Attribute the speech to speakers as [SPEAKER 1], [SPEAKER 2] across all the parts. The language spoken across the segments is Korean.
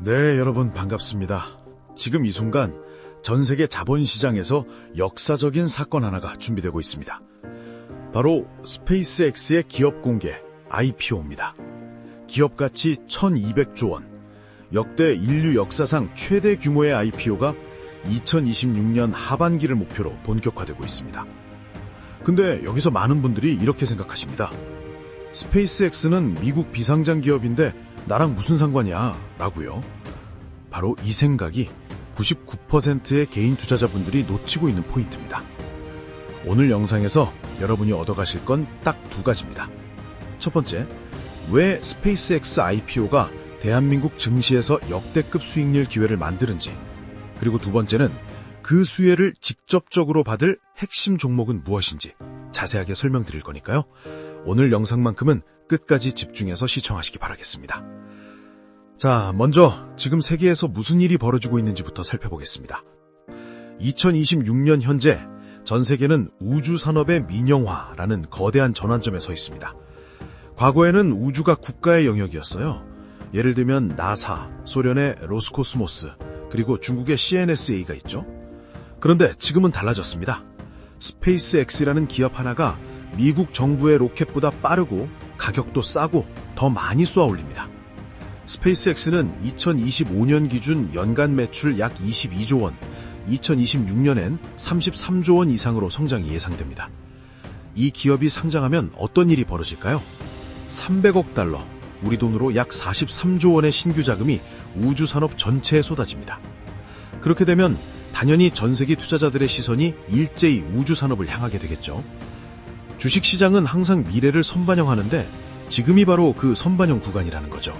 [SPEAKER 1] 네, 여러분 반갑습니다. 지금 이 순간 전 세계 자본시장에서 역사적인 사건 하나가 준비되고 있습니다. 바로 스페이스X의 기업 공개 IPO입니다. 기업 가치 1200조 원, 역대 인류 역사상 최대 규모의 IPO가 2026년 하반기를 목표로 본격화되고 있습니다. 근데 여기서 많은 분들이 이렇게 생각하십니다. 스페이스X는 미국 비상장 기업인데 나랑 무슨 상관이야? 라고요. 바로 이 생각이 99%의 개인 투자자분들이 놓치고 있는 포인트입니다. 오늘 영상에서 여러분이 얻어가실 건 딱 두 가지입니다. 첫 번째, 왜 스페이스X IPO가 대한민국 증시에서 역대급 수익률 기회를 만드는지, 그리고 두 번째는 그 수혜를 직접적으로 받을 핵심 종목은 무엇인지 자세하게 설명드릴 거니까요. 오늘 영상만큼은 끝까지 집중해서 시청하시기 바라겠습니다. 자, 먼저 지금 세계에서 무슨 일이 벌어지고 있는지부터 살펴보겠습니다. 2026년 현재 전 세계는 우주 산업의 민영화라는 거대한 전환점에 서 있습니다. 과거에는 우주가 국가의 영역이었어요. 예를 들면 나사, 소련의 로스코스모스, 그리고 중국의 CNSA가 있죠. 그런데 지금은 달라졌습니다. 스페이스X라는 기업 하나가 미국 정부의 로켓보다 빠르고 가격도 싸고 더 많이 쏘아 올립니다. 스페이스X는 2025년 기준 연간 매출 약 22조 원, 2026년엔 33조 원 이상으로 성장이 예상됩니다. 이 기업이 상장하면 어떤 일이 벌어질까요? 300억 달러, 우리 돈으로 약 43조 원의 신규 자금이 우주 산업 전체에 쏟아집니다. 그렇게 되면 당연히 전 세계 투자자들의 시선이 일제히 우주 산업을 향하게 되겠죠. 주식시장은 항상 미래를 선반영하는데 지금이 바로 그 선반영 구간이라는 거죠.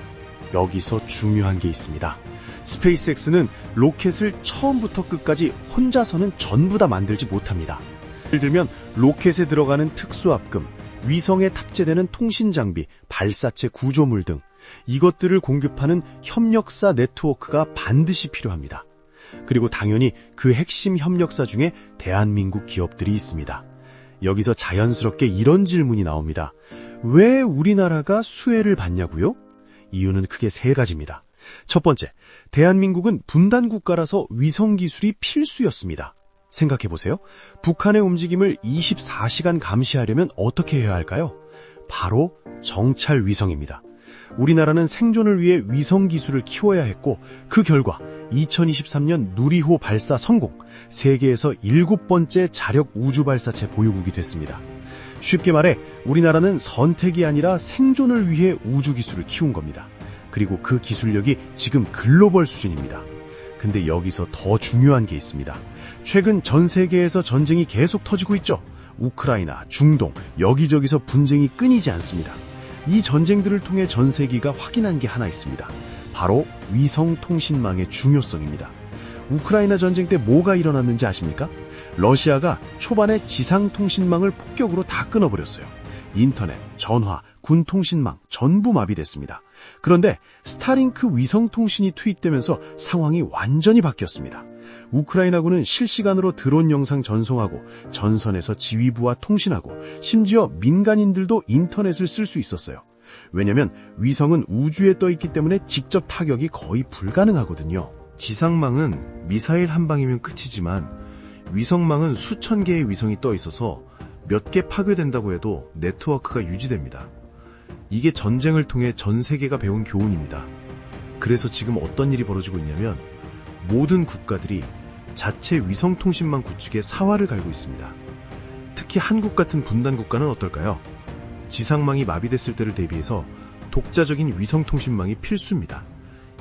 [SPEAKER 2] 여기서 중요한 게 있습니다. 스페이스X는 로켓을 처음부터 끝까지 혼자서는 전부 다 만들지 못합니다. 예를 들면 로켓에 들어가는 특수압금, 위성에 탑재되는 통신장비, 발사체 구조물 등 이것들을 공급하는 협력사 네트워크가 반드시 필요합니다. 그리고 당연히 그 핵심 협력사 중에 대한민국 기업들이 있습니다. 여기서 자연스럽게 이런 질문이 나옵니다. 왜 우리나라가 수혜를 받냐고요? 이유는 크게 세 가지입니다. 첫 번째, 대한민국은 분단국가라서 위성기술이 필수였습니다. 생각해보세요. 북한의 움직임을 24시간 감시하려면 어떻게 해야 할까요? 바로 정찰 위성입니다. 우리나라는 생존을 위해 위성기술을 키워야 했고 그 결과 2023년 누리호 발사 성공, 세계에서 7번째 자력 우주발사체 보유국이 됐습니다. 쉽게 말해 우리나라는 선택이 아니라 생존을 위해 우주기술을 키운 겁니다. 그리고 그 기술력이 지금 글로벌 수준입니다. 근데 여기서 더 중요한 게 있습니다. 최근 전 세계에서 전쟁이 계속 터지고 있죠. 우크라이나, 중동, 여기저기서 분쟁이 끊이지 않습니다. 이 전쟁들을 통해 전 세계가 확인한 게 하나 있습니다. 바로 위성통신망의 중요성입니다. 우크라이나 전쟁 때 뭐가 일어났는지 아십니까? 러시아가 초반에 지상통신망을 폭격으로 다 끊어버렸어요. 인터넷, 전화, 군통신망 전부 마비됐습니다. 그런데 스타링크 위성통신이 투입되면서 상황이 완전히 바뀌었습니다. 우크라이나군은 실시간으로 드론 영상 전송하고 전선에서 지휘부와 통신하고 심지어 민간인들도 인터넷을 쓸 수 있었어요. 왜냐면 위성은 우주에 떠 있기 때문에 직접 타격이 거의 불가능하거든요. 지상망은 미사일 한 방이면 끝이지만 위성망은 수천 개의 위성이 떠 있어서 몇 개 파괴된다고 해도 네트워크가 유지됩니다. 이게 전쟁을 통해 전 세계가 배운 교훈입니다. 그래서 지금 어떤 일이 벌어지고 있냐면 모든 국가들이 자체 위성통신망 구축에 사활을 갈고 있습니다. 특히 한국 같은 분단 국가는 어떨까요? 지상망이 마비됐을 때를 대비해서 독자적인 위성통신망이 필수입니다.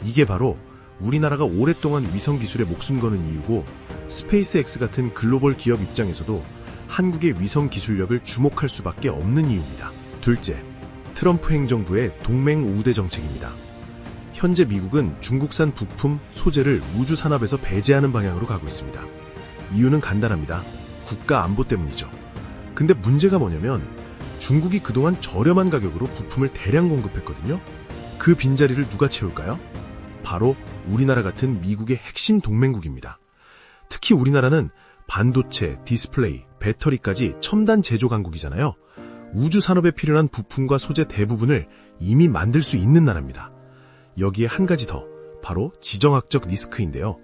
[SPEAKER 2] 이게 바로 우리나라가 오랫동안 위성기술에 목숨 거는 이유고 스페이스X 같은 글로벌 기업 입장에서도 한국의 위성 기술력을 주목할 수밖에 없는 이유입니다. 둘째, 트럼프 행정부의 동맹 우대 정책입니다. 현재 미국은 중국산 부품, 소재를 우주 산업에서 배제하는 방향으로 가고 있습니다. 이유는 간단합니다. 국가 안보 때문이죠. 근데 문제가 뭐냐면 중국이 그동안 저렴한 가격으로 부품을 대량 공급했거든요. 그 빈자리를 누가 채울까요? 바로 우리나라 같은 미국의 핵심 동맹국입니다. 특히 우리나라는 반도체, 디스플레이, 배터리까지 첨단 제조 강국이잖아요. 우주 산업에 필요한 부품과 소재 대부분을 이미 만들 수 있는 나라입니다. 여기에 한 가지 더, 바로 지정학적 리스크인데요.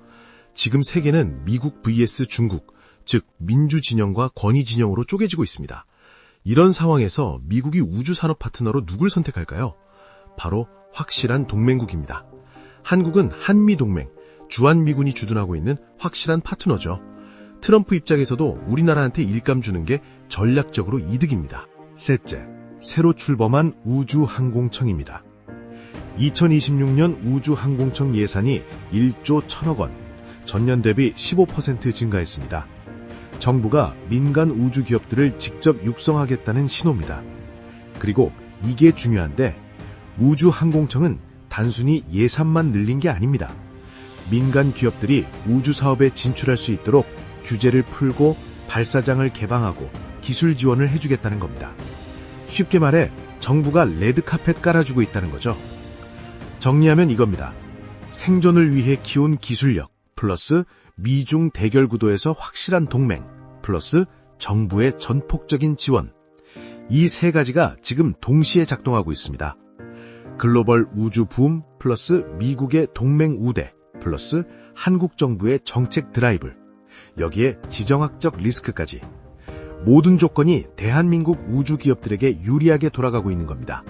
[SPEAKER 2] 지금 세계는 미국 vs 중국, 즉 민주진영과 권위진영으로 쪼개지고 있습니다. 이런 상황에서 미국이 우주산업 파트너로 누굴 선택할까요? 바로 확실한 동맹국입니다. 한국은 한미동맹, 주한미군이 주둔하고 있는 확실한 파트너죠. 트럼프 입장에서도 우리나라한테 일감 주는 게 전략적으로 이득입니다. 셋째, 새로 출범한 우주항공청입니다. 2026년 우주항공청 예산이 1조 1천억 원, 전년 대비 15% 증가했습니다. 정부가 민간 우주기업들을 직접 육성하겠다는 신호입니다. 그리고 이게 중요한데 우주항공청은 단순히 예산만 늘린 게 아닙니다. 민간 기업들이 우주사업에 진출할 수 있도록 규제를 풀고 발사장을 개방하고 기술 지원을 해주겠다는 겁니다. 쉽게 말해 정부가 레드카펫 깔아주고 있다는 거죠. 정리하면 이겁니다. 생존을 위해 키운 기술력 플러스 미중 대결 구도에서 확실한 동맹 플러스 정부의 전폭적인 지원. 이 세 가지가 지금 동시에 작동하고 있습니다. 글로벌 우주 붐 플러스 미국의 동맹 우대 플러스 한국 정부의 정책 드라이브. 여기에 지정학적 리스크까지. 모든 조건이 대한민국 우주 기업들에게 유리하게 돌아가고 있는 겁니다.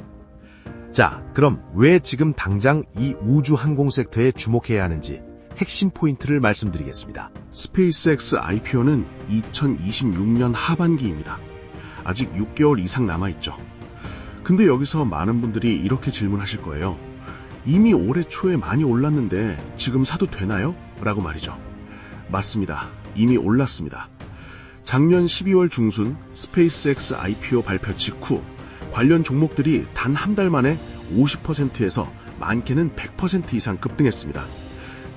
[SPEAKER 2] 자, 그럼 왜 지금 당장 이 우주 항공 섹터에 주목해야 하는지 핵심 포인트를 말씀드리겠습니다.
[SPEAKER 3] 스페이스X IPO는 2026년 하반기입니다. 아직 6개월 이상 남아있죠. 근데 여기서 많은 분들이 이렇게 질문하실 거예요. 이미 올해 초에 많이 올랐는데 지금 사도 되나요? 라고 말이죠. 맞습니다. 이미 올랐습니다. 작년 12월 중순 스페이스X IPO 발표 직후 관련 종목들이 단 한 달 만에 50%에서 많게는 100% 이상 급등했습니다.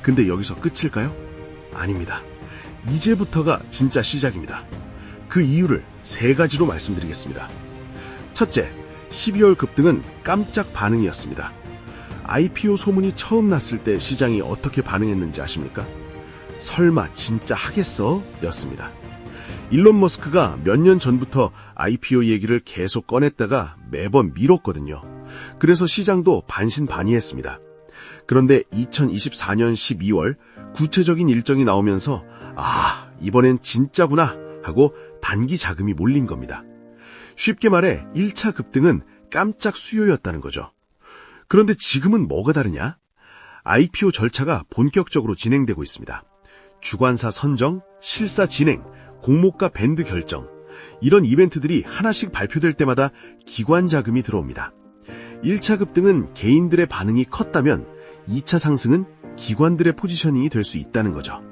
[SPEAKER 3] 근데 여기서 끝일까요? 아닙니다. 이제부터가 진짜 시작입니다. 그 이유를 세 가지로 말씀드리겠습니다. 첫째, 12월 급등은 깜짝 반응이었습니다. IPO 소문이 처음 났을 때 시장이 어떻게 반응했는지 아십니까? 설마 진짜 하겠어? 였습니다. 일론 머스크가 몇 년 전부터 IPO 얘기를 계속 꺼냈다가 매번 미뤘거든요. 그래서 시장도 반신반의했습니다. 그런데 2024년 12월 구체적인 일정이 나오면서 이번엔 진짜구나 하고 단기 자금이 몰린 겁니다. 쉽게 말해 1차 급등은 깜짝 수요였다는 거죠. 그런데 지금은 뭐가 다르냐? IPO 절차가 본격적으로 진행되고 있습니다. 주관사 선정, 실사 진행, 공모가 밴드 결정, 이런 이벤트들이 하나씩 발표될 때마다 기관 자금이 들어옵니다. 1차 급등은 개인들의 반응이 컸다면 2차 상승은 기관들의 포지셔닝이 될 수 있다는 거죠.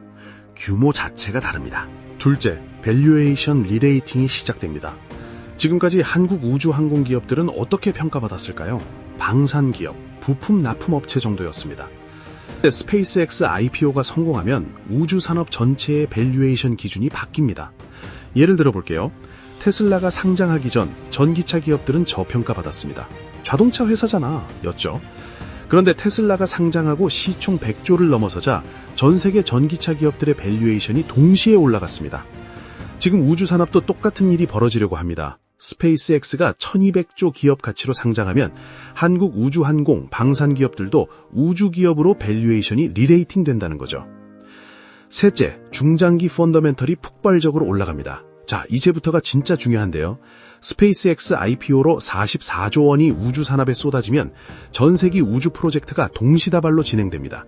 [SPEAKER 3] 규모 자체가 다릅니다.
[SPEAKER 2] 둘째, 밸류에이션 리레이팅이 시작됩니다. 지금까지 한국 우주항공 기업들은 어떻게 평가받았을까요? 방산기업, 부품 납품업체 정도였습니다. 스페이스X IPO가 성공하면 우주산업 전체의 밸류에이션 기준이 바뀝니다. 예를 들어 볼게요. 테슬라가 상장하기 전 전기차 기업들은 저평가받았습니다. 자동차 회사잖아 였죠. 그런데 테슬라가 상장하고 시총 100조를 넘어서자 전 세계 전기차 기업들의 밸류에이션이 동시에 올라갔습니다. 지금 우주산업도 똑같은 일이 벌어지려고 합니다. 스페이스X가 1200조 기업 가치로 상장하면 한국 우주항공, 방산기업들도 우주기업으로 밸류에이션이 리레이팅 된다는 거죠. 셋째, 중장기 펀더멘털이 폭발적으로 올라갑니다. 자, 이제부터가 진짜 중요한데요. 스페이스X IPO로 44조 원이 우주산업에 쏟아지면 전 세계 우주 프로젝트가 동시다발로 진행됩니다.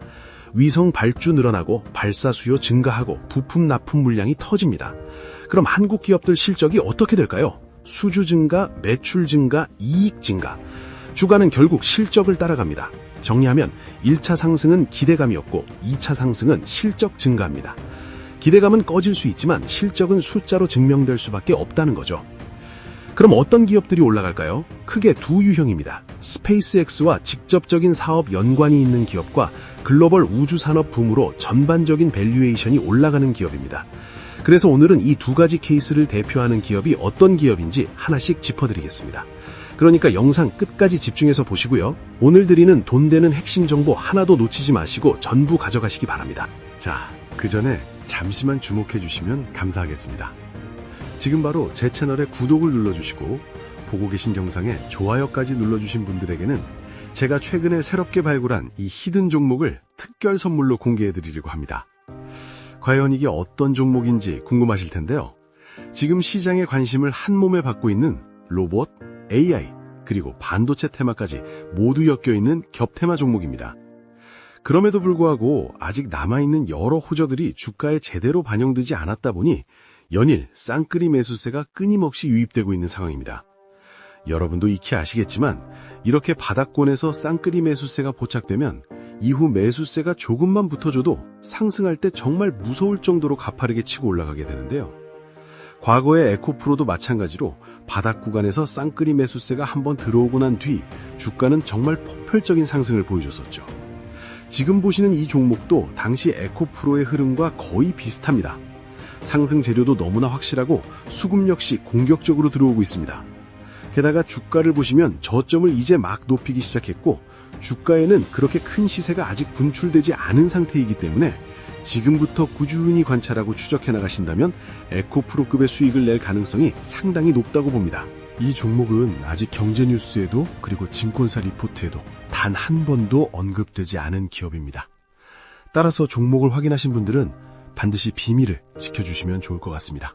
[SPEAKER 2] 위성 발주 늘어나고 발사 수요 증가하고 부품 납품 물량이 터집니다. 그럼 한국 기업들 실적이 어떻게 될까요? 수주 증가, 매출 증가, 이익 증가. 주가는 결국 실적을 따라갑니다. 정리하면 1차 상승은 기대감이었고 2차 상승은 실적 증가입니다. 기대감은 꺼질 수 있지만 실적은 숫자로 증명될 수밖에 없다는 거죠. 그럼 어떤 기업들이 올라갈까요? 크게 두 유형입니다. 스페이스X와 직접적인 사업 연관이 있는 기업과 글로벌 우주산업 붐으로 전반적인 밸류에이션이 올라가는 기업입니다. 그래서 오늘은 이 두 가지 케이스를 대표하는 기업이 어떤 기업인지 하나씩 짚어드리겠습니다. 그러니까 영상 끝까지 집중해서 보시고요. 오늘 드리는 돈 되는 핵심 정보 하나도 놓치지 마시고 전부 가져가시기 바랍니다.
[SPEAKER 3] 자, 그 전에 잠시만 주목해 주시면 감사하겠습니다. 지금 바로 제 채널에 구독을 눌러주시고 보고 계신 영상에 좋아요까지 눌러주신 분들에게는 제가 최근에 새롭게 발굴한 이 히든 종목을 특별 선물로 공개해드리려고 합니다. 과연 이게 어떤 종목인지 궁금하실 텐데요. 지금 시장의 관심을 한 몸에 받고 있는 로봇, AI, 그리고 반도체 테마까지 모두 엮여있는 겹테마 종목입니다. 그럼에도 불구하고 아직 남아있는 여러 호재들이 주가에 제대로 반영되지 않았다 보니 연일 쌍끌이 매수세가 끊임없이 유입되고 있는 상황입니다. 여러분도 익히 아시겠지만 이렇게 바닥권에서 쌍끌이 매수세가 포착되면 이후 매수세가 조금만 붙어줘도 상승할 때 정말 무서울 정도로 가파르게 치고 올라가게 되는데요. 과거의 에코프로도 마찬가지로 바닥 구간에서 쌍끌이 매수세가 한번 들어오고 난 뒤 주가는 정말 폭발적인 상승을 보여줬었죠. 지금 보시는 이 종목도 당시 에코프로의 흐름과 거의 비슷합니다. 상승 재료도 너무나 확실하고 수급 역시 공격적으로 들어오고 있습니다. 게다가 주가를 보시면 저점을 이제 막 높이기 시작했고 주가에는 그렇게 큰 시세가 아직 분출되지 않은 상태이기 때문에 지금부터 꾸준히 관찰하고 추적해 나가신다면 에코프로급의 수익을 낼 가능성이 상당히 높다고 봅니다. 이 종목은 아직 경제 뉴스에도 그리고 증권사 리포트에도 단 한 번도 언급되지 않은 기업입니다. 따라서 종목을 확인하신 분들은 반드시 비밀을 지켜주시면 좋을 것 같습니다.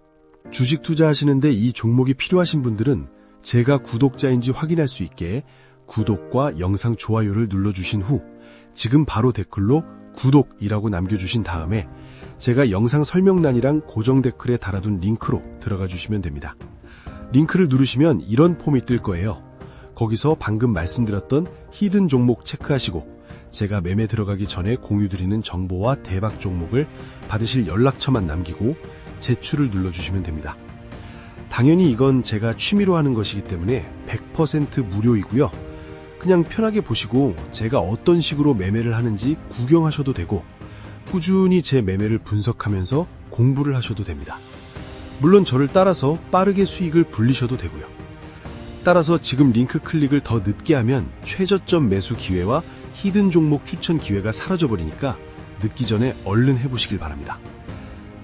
[SPEAKER 3] 주식 투자하시는데 이 종목이 필요하신 분들은 제가 구독자인지 확인할 수 있게 구독과 영상 좋아요를 눌러주신 후 지금 바로 댓글로 구독이라고 남겨주신 다음에 제가 영상 설명란이랑 고정 댓글에 달아둔 링크로 들어가 주시면 됩니다. 링크를 누르시면 이런 폼이 뜰 거예요. 거기서 방금 말씀드렸던 히든 종목 체크하시고 제가 매매 들어가기 전에 공유드리는 정보와 대박 종목을 받으실 연락처만 남기고 제출을 눌러주시면 됩니다. 당연히 이건 제가 취미로 하는 것이기 때문에 100% 무료이고요. 그냥 편하게 보시고 제가 어떤 식으로 매매를 하는지 구경하셔도 되고 꾸준히 제 매매를 분석하면서 공부를 하셔도 됩니다. 물론 저를 따라서 빠르게 수익을 불리셔도 되고요. 따라서 지금 링크 클릭을 더 늦게 하면 최저점 매수 기회와 히든 종목 추천 기회가 사라져버리니까 늦기 전에 얼른 해보시길 바랍니다.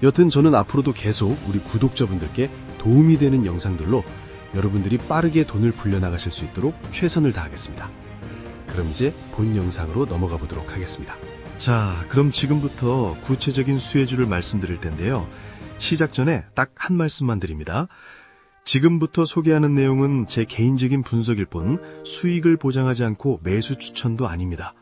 [SPEAKER 3] 여튼 저는 앞으로도 계속 우리 구독자분들께 도움이 되는 영상들로 여러분들이 빠르게 돈을 불려나가실 수 있도록 최선을 다하겠습니다. 그럼 이제 본 영상으로 넘어가 보도록 하겠습니다. 자, 그럼 지금부터 구체적인 수혜주를 말씀드릴 텐데요. 시작 전에 딱 한 말씀만 드립니다. 지금부터 소개하는 내용은 제 개인적인 분석일 뿐 수익을 보장하지 않고 매수 추천도 아닙니다.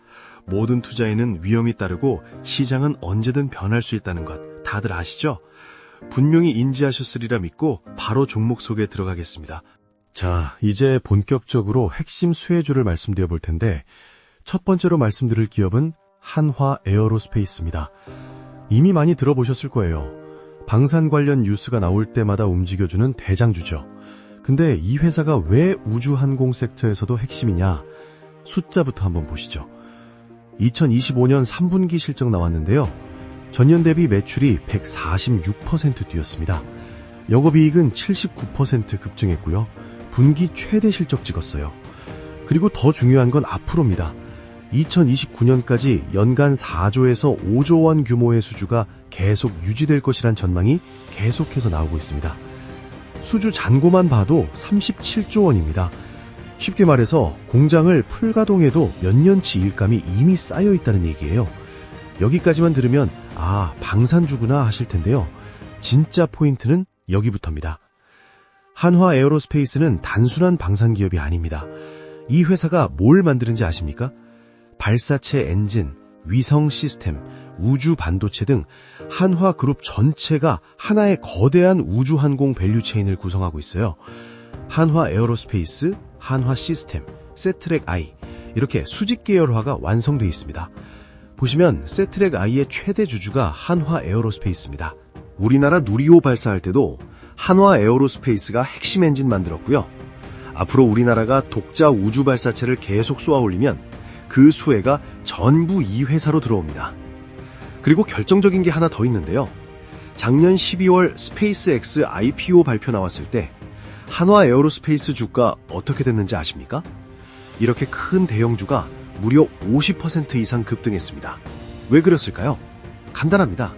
[SPEAKER 3] 모든 투자에는 위험이 따르고 시장은 언제든 변할 수 있다는 것 다들 아시죠? 분명히 인지하셨으리라 믿고 바로 종목 소개에 들어가겠습니다. 자, 이제 본격적으로 핵심 수혜주를 말씀드려 볼 텐데 첫 번째로 말씀드릴 기업은 한화 에어로스페이스입니다. 이미 많이 들어보셨을 거예요. 방산 관련 뉴스가 나올 때마다 움직여주는 대장주죠. 근데 이 회사가 왜 우주항공 섹터에서도 핵심이냐? 숫자부터 한번 보시죠. 2025년 3분기 실적 나왔는데요. 전년 대비 매출이 146% 뛰었습니다. 영업이익은 79% 급증했고요. 분기 최대 실적 찍었어요. 그리고 더 중요한 건 앞으로입니다. 2029년까지 연간 4조에서 5조 원 규모의 수주가 계속 유지될 것이란 전망이 계속해서 나오고 있습니다. 수주 잔고만 봐도 37조 원입니다. 쉽게 말해서 공장을 풀가동해도 몇 년치 일감이 이미 쌓여 있다는 얘기예요. 여기까지만 들으면 아, 방산주구나 하실 텐데요. 진짜 포인트는 여기부터입니다. 한화 에어로스페이스는 단순한 방산 기업이 아닙니다. 이 회사가 뭘 만드는지 아십니까? 발사체 엔진, 위성 시스템, 우주 반도체 등 한화 그룹 전체가 하나의 거대한 우주항공 밸류체인을 구성하고 있어요. 한화 에어로스페이스, 한화 시스템, 세트랙 I 이렇게 수직 계열화가 완성되어 있습니다. 보시면 세트랙 I의 최대 주주가 한화 에어로스페이스입니다. 우리나라 누리호 발사할 때도 한화 에어로스페이스가 핵심 엔진 만들었고요. 앞으로 우리나라가 독자 우주 발사체를 계속 쏘아 올리면 그 수혜가 전부 이 회사로 들어옵니다. 그리고 결정적인 게 하나 더 있는데요. 작년 12월 스페이스X IPO 발표 나왔을 때 한화 에어로스페이스 주가 어떻게 됐는지 아십니까? 이렇게 큰 대형주가 무려 50% 이상 급등했습니다. 왜 그랬을까요? 간단합니다.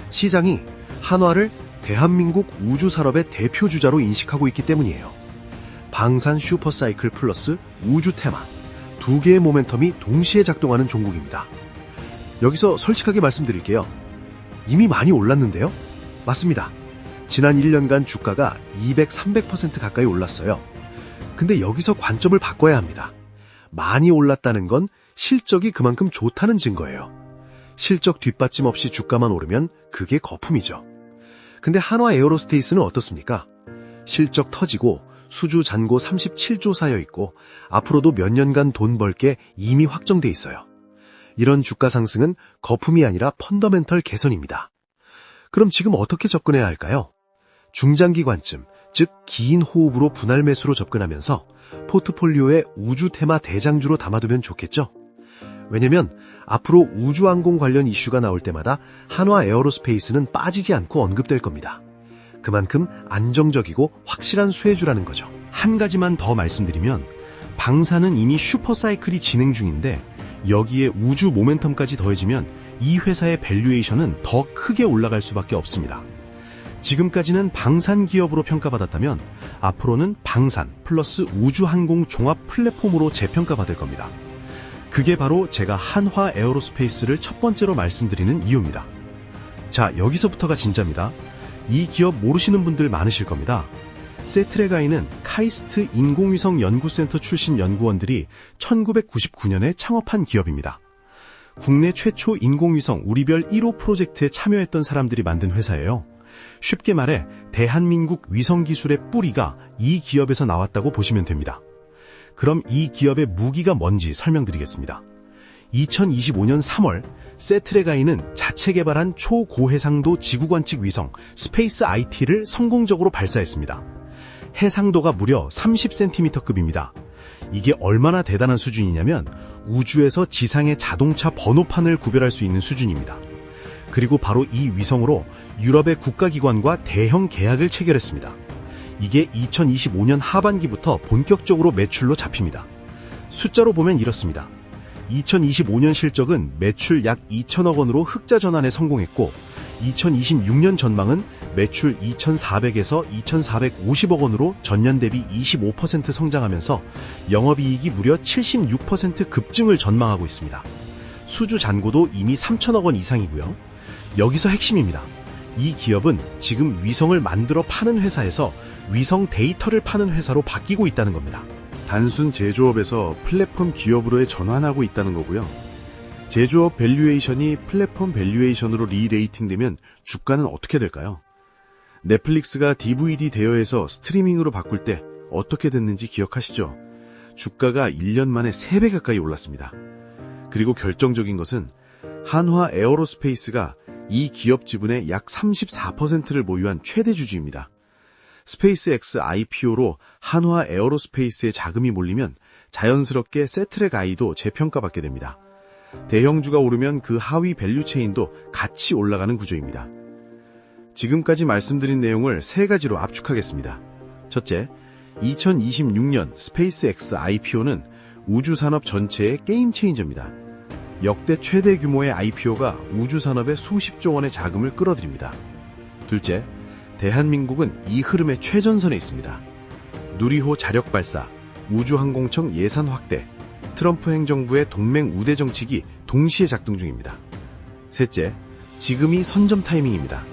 [SPEAKER 3] 시장이 한화를 대한민국 우주산업의 대표주자로 인식하고 있기 때문이에요. 방산 슈퍼사이클 플러스 우주 테마
[SPEAKER 2] 두 개의 모멘텀이 동시에 작동하는 종목입니다. 여기서 솔직하게 말씀드릴게요. 이미 많이 올랐는데요? 맞습니다. 지난 1년간 주가가 200, 300% 가까이 올랐어요. 근데 여기서 관점을 바꿔야 합니다. 많이 올랐다는 건 실적이 그만큼 좋다는 증거예요. 실적 뒷받침 없이 주가만 오르면 그게 거품이죠. 근데 한화 에어로스페이스는 어떻습니까? 실적 터지고 수주 잔고 37조 쌓여 있고 앞으로도 몇 년간 돈 벌 게 이미 확정돼 있어요. 이런 주가 상승은 거품이 아니라 펀더멘털 개선입니다. 그럼 지금 어떻게 접근해야 할까요? 중장기 관점, 즉 긴 호흡으로 분할 매수로 접근하면서 포트폴리오에 우주 테마 대장주로 담아두면 좋겠죠? 왜냐면 앞으로 우주항공 관련 이슈가 나올 때마다 한화 에어로스페이스는 빠지지 않고 언급될 겁니다. 그만큼 안정적이고 확실한 수혜주라는 거죠. 한 가지만 더 말씀드리면 방사는 이미 슈퍼사이클이 진행 중인데 여기에 우주 모멘텀까지 더해지면 이 회사의 밸류에이션은 더 크게 올라갈 수밖에 없습니다. 지금까지는 방산 기업으로 평가받았다면 앞으로는 방산 플러스 우주항공 종합 플랫폼으로 재평가받을 겁니다. 그게 바로 제가 한화 에어로스페이스를 첫 번째로 말씀드리는 이유입니다. 자, 여기서부터가 진짜입니다. 이 기업 모르시는 분들 많으실 겁니다. 세트레가이는 카이스트 인공위성 연구센터 출신 연구원들이 1999년에 창업한 기업입니다. 국내 최초 인공위성 우리별 1호 프로젝트에 참여했던 사람들이 만든 회사예요. 쉽게 말해 대한민국 위성기술의 뿌리가 이 기업에서 나왔다고 보시면 됩니다. 그럼 이 기업의 무기가 뭔지 설명드리겠습니다. 2025년 3월 세트레가이는 자체 개발한 초고해상도 지구관측 위성 스페이스 IT를 성공적으로 발사했습니다. 해상도가 무려 30cm급입니다. 이게 얼마나 대단한 수준이냐면 우주에서 지상의 자동차 번호판을 구별할 수 있는 수준입니다. 그리고 바로 이 위성으로 유럽의 국가기관과 대형 계약을 체결했습니다. 이게 2025년 하반기부터 본격적으로 매출로 잡힙니다. 숫자로 보면 이렇습니다. 2025년 실적은 매출 약 2천억 원으로 흑자 전환에 성공했고 2026년 전망은 매출 2,400에서 2,450억 원으로 전년 대비 25% 성장하면서 영업이익이 무려 76% 급증을 전망하고 있습니다. 수주 잔고도 이미 3천억 원 이상이고요. 여기서 핵심입니다. 이 기업은 지금 위성을 만들어 파는 회사에서 위성 데이터를 파는 회사로 바뀌고 있다는 겁니다.
[SPEAKER 3] 단순 제조업에서 플랫폼 기업으로의 전환하고 있다는 거고요. 제조업 밸류에이션이 플랫폼 밸류에이션으로 리레이팅되면 주가는 어떻게 될까요? 넷플릭스가 DVD 대여해서 스트리밍으로 바꿀 때 어떻게 됐는지 기억하시죠? 주가가 1년 만에 3배 가까이 올랐습니다. 그리고 결정적인 것은 한화 에어로스페이스가 이 기업 지분의 약 34%를 보유한 최대 주주입니다. 스페이스X IPO로 한화 에어로스페이스에 자금이 몰리면 자연스럽게 세트레가이도 재평가받게 됩니다. 대형주가 오르면 그 하위 밸류체인도 같이 올라가는 구조입니다. 지금까지 말씀드린 내용을 3가지로 압축하겠습니다. 첫째, 2026년 스페이스X IPO는 우주산업 전체의 게임 체인저입니다. 역대 최대 규모의 IPO가 우주산업에 수십조 원의 자금을 끌어들입니다. 둘째, 대한민국은 이 흐름의 최전선에 있습니다. 누리호 자력 발사, 우주항공청 예산 확대, 트럼프 행정부의 동맹 우대 정책이 동시에 작동 중입니다. 셋째, 지금이 선점 타이밍입니다.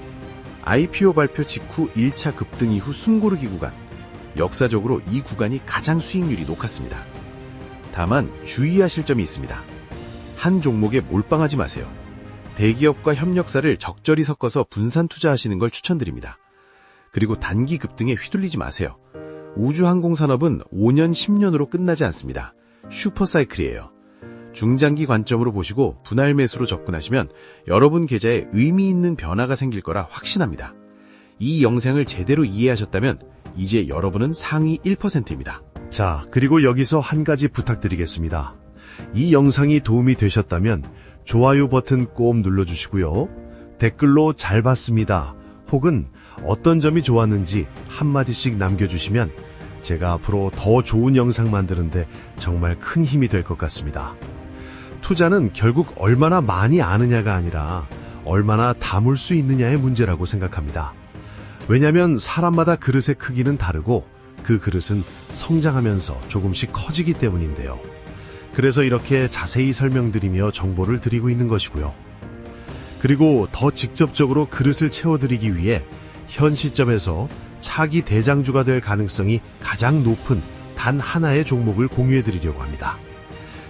[SPEAKER 3] IPO 발표 직후 1차 급등 이후 숨고르기 구간, 역사적으로 이 구간이 가장 수익률이 높았습니다. 다만 주의하실 점이 있습니다. 한 종목에 몰빵하지 마세요. 대기업과 협력사를 적절히 섞어서 분산 투자하시는 걸 추천드립니다. 그리고 단기 급등에 휘둘리지 마세요. 우주항공산업은 5년, 10년으로 끝나지 않습니다. 슈퍼사이클이에요. 중장기 관점으로 보시고 분할 매수로 접근하시면 여러분 계좌에 의미 있는 변화가 생길 거라 확신합니다. 이 영상을 제대로 이해하셨다면 이제 여러분은 상위 1%입니다.
[SPEAKER 2] 자, 그리고 여기서 한 가지 부탁드리겠습니다. 이 영상이 도움이 되셨다면 좋아요 버튼 꼭 눌러주시고요. 댓글로 잘 봤습니다. 혹은 어떤 점이 좋았는지 한마디씩 남겨주시면 제가 앞으로 더 좋은 영상 만드는데 정말 큰 힘이 될 것 같습니다. 투자는 결국 얼마나 많이 아느냐가 아니라 얼마나 담을 수 있느냐의 문제라고 생각합니다. 왜냐하면 사람마다 그릇의 크기는 다르고 그 그릇은 성장하면서 조금씩 커지기 때문인데요. 그래서 이렇게 자세히 설명드리며 정보를 드리고 있는 것이고요. 그리고 더 직접적으로 그릇을 채워드리기 위해 현 시점에서 차기 대장주가 될 가능성이 가장 높은 단 하나의 종목을 공유해드리려고 합니다.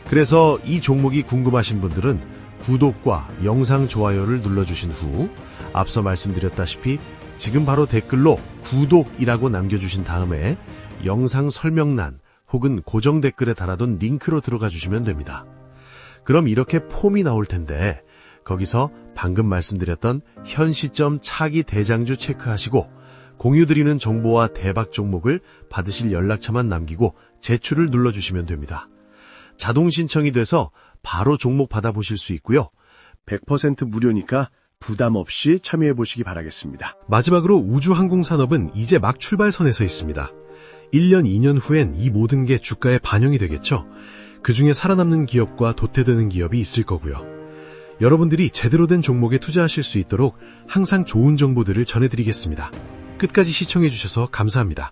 [SPEAKER 2] 그래서 이 종목이 궁금하신 분들은 구독과 영상 좋아요를 눌러주신 후 앞서 말씀드렸다시피 지금 바로 댓글로 구독이라고 남겨주신 다음에 영상 설명란 혹은 고정 댓글에 달아둔 링크로 들어가 주시면 됩니다. 그럼 이렇게 폼이 나올 텐데 거기서 방금 말씀드렸던 현 시점 차기 대장주 체크하시고 공유드리는 정보와 대박 종목을 받으실 연락처만 남기고 제출을 눌러주시면 됩니다. 자동 신청이 돼서 바로 종목 받아보실 수 있고요.
[SPEAKER 4] 100% 무료니까 부담 없이 참여해 보시기 바라겠습니다.
[SPEAKER 5] 마지막으로 우주항공산업은 이제 막 출발선에 서 있습니다. 1년, 2년 후엔 이 모든 게 주가에 반영이 되겠죠. 그중에 살아남는 기업과 도태되는 기업이 있을 거고요. 여러분들이 제대로 된 종목에 투자하실 수 있도록 항상 좋은 정보들을 전해드리겠습니다. 끝까지 시청해주셔서 감사합니다.